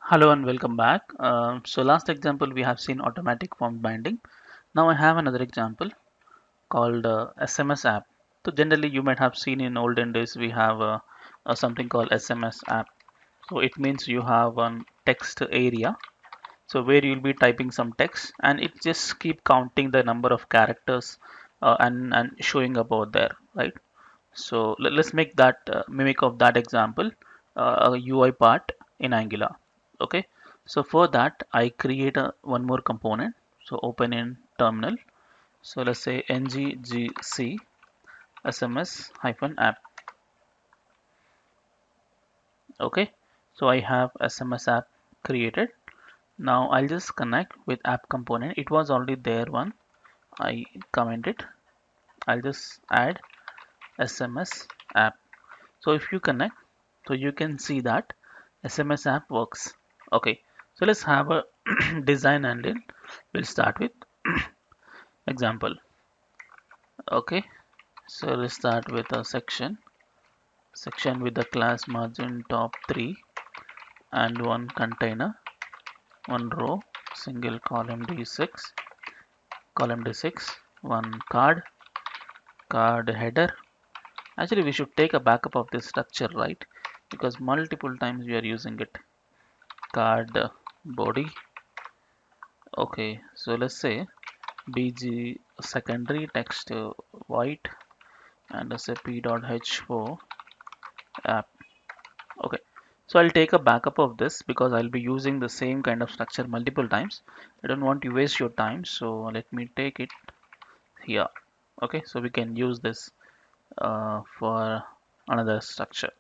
Hello and welcome back. So last example we have seen automatic form binding. Now I have another example called SMS app. So generally you might have seen in olden days we have something called SMS app. So it means you have one text area. So where you'll be typing some text and it just keep counting the number of characters and showing about there, right? So let's make that mimic of that example a UI part in Angular. Okay. So for that, I create one more component. So open in terminal. So let's say NgGC SMS hyphen app. Okay. So I have SMS app created. Now I'll just connect with app component. It was already there one. I commented. I'll just add SMS app. So if you connect, so you can see that SMS app works. Okay, so let's have a design and then we'll start with example. Okay, so let's start with a section with the class margin top 3 and one container, one row, single column d6, one card header. Actually, we should take a backup of this structure, right? Because multiple times we are using it. Card body. Okay, so let's say bg secondary text white and let's say p.h4 app. Okay, so I'll take a backup of this because I'll be using the same kind of structure multiple times. I don't want to waste your time, so let me take it here. Okay, so we can use this for another structure.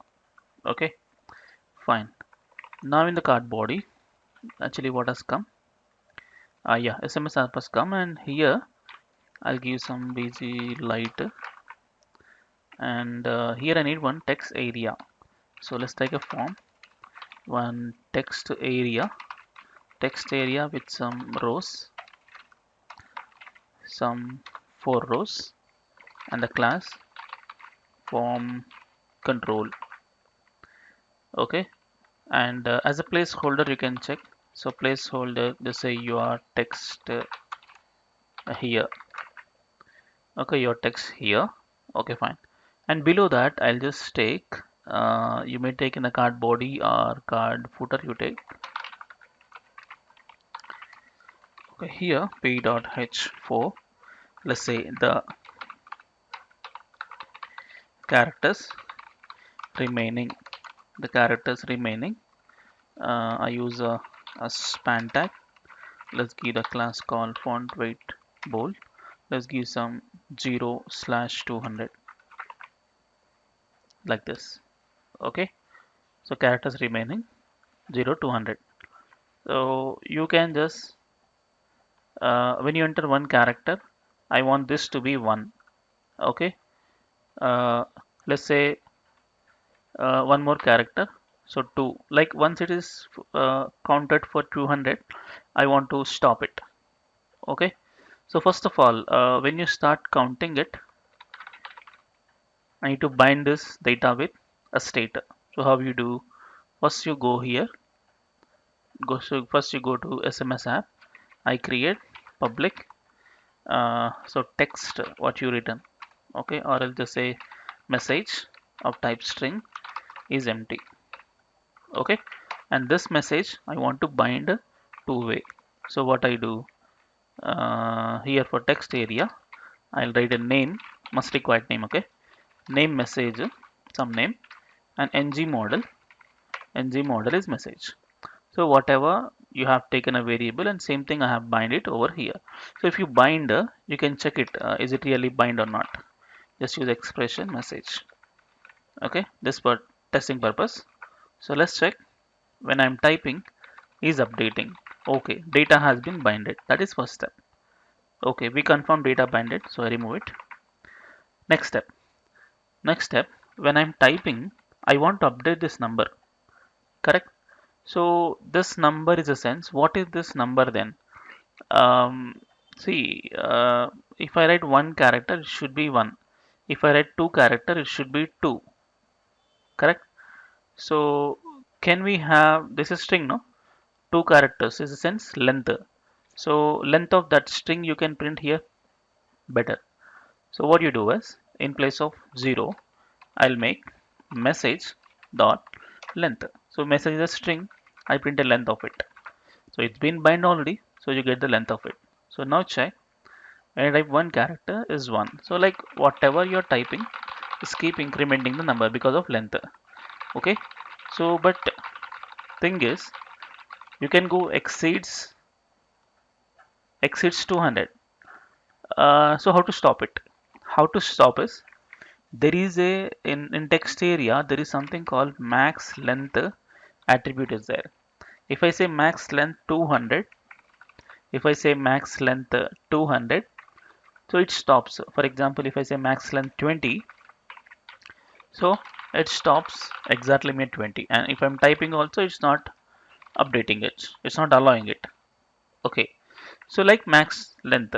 Okay, fine. Now in the card body, actually what has come? Yeah, SMS app has come, and here I'll give some bg light, and here I need one text area. So let's take a form, one text area with some rows, some 4 rows, and the class form control. Okay, and as a placeholder you can check. So placeholder, just say your text here. Okay, your text here. Okay, fine. And below that I'll just take, you may take in the card body or card footer, you take. Okay, here p.h4, let's say the characters remaining, I use a span tag. Let's give the class called font weight bold. Let's give some 0/200, like this. Okay, so characters remaining 0 to 100. So you can just when you enter one character, I want this to be 1. Okay, uh, let's say one more character, so 2. Like once it is counted for 200, I want to stop it. Okay, so first of all, when you start counting it, I need to bind this data with a state. So how you do? First you go here, first you go to SMS app. I create public, so text what you written. Okay, or I'll just say message of type string is empty. Okay, and this message I want to bind two-way. So what I do, here for text area, I'll write a name, must required name. Okay, name message, some name, and ng model is message. So whatever you have taken a variable, and same thing I have bind it over here. So if you bind, you can check it, is it really bind or not. Just use expression message. Okay, this for testing purpose. So let's check. When I'm typing, is updating. Okay, data has been binded. That is first step. Okay, we confirm data binded, so I remove it. Next step. When I'm typing, I want to update this number. Correct? So this number is a sense. What is this number then? Um, see, if I write one character, it should be 1. If I write two character, it should be 2. Correct? So can we have, this is string, no? 2 characters is a sense length. So length of that string you can print here better. So what you do is in place of 0, I'll make message dot length. So message is a string. I print the length of it. So it's been bind already. So you get the length of it. So now check. When I type one character is 1. So like whatever you're typing is keep incrementing the number because of length. Okay. So but thing is you can go exceeds 200. So how to stop it? How to stop is there is a in text area there is something called max length attribute is there. If I say max length 200, if I say max length 200, so it stops. For example, if I say max length 20, so it stops exactly at 20. And if I'm typing also, it's not updating it. It's not allowing it. Okay. So like max length,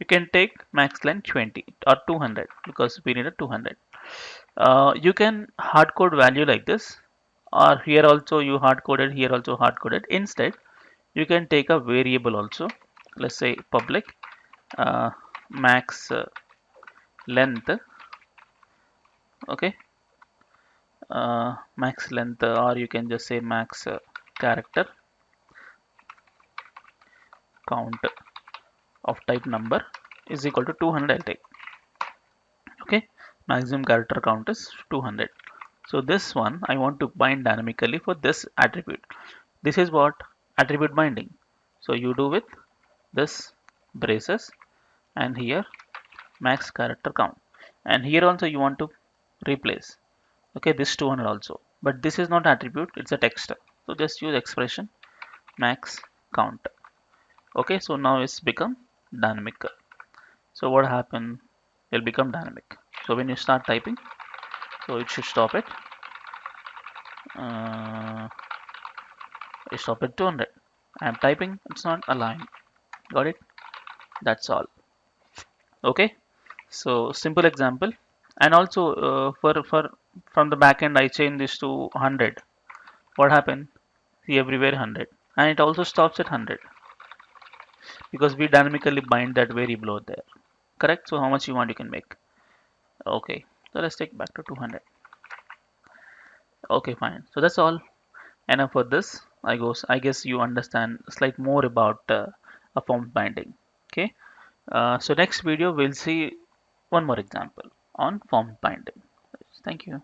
you can take max length 20 or 200 because we need a 200. You can hard code value like this, or here also you hard coded, here also hard coded. Instead, you can take a variable also. Let's say public max length. Okay, max length, or you can just say max character count of type number is equal to 200. I'll take. Okay, maximum character count is 200. So this one I want to bind dynamically for this attribute. This is what attribute binding. So you do with this braces and here max character count, and here also you want to replace. Okay, this 200 also, but this is not attribute, it's a text. So just use expression max count. Okay, so now it's become dynamic. So what happened? It'll become dynamic. So when you start typing, so it should stop it. It stop at 200. I'm typing, it's not allowing. Got it? That's all. Okay, so simple example. And also for from the backend I change this to 100. What happened? See everywhere 100, and it also stops at 100 because we dynamically bind that variable over there. Correct? So how much you want you can make. Okay, so let's take back to 200. Okay, fine. So that's all. Enough for this. I guess you understand slight more about a form binding. Okay. So next video we'll see one more example on form binding. Thank you.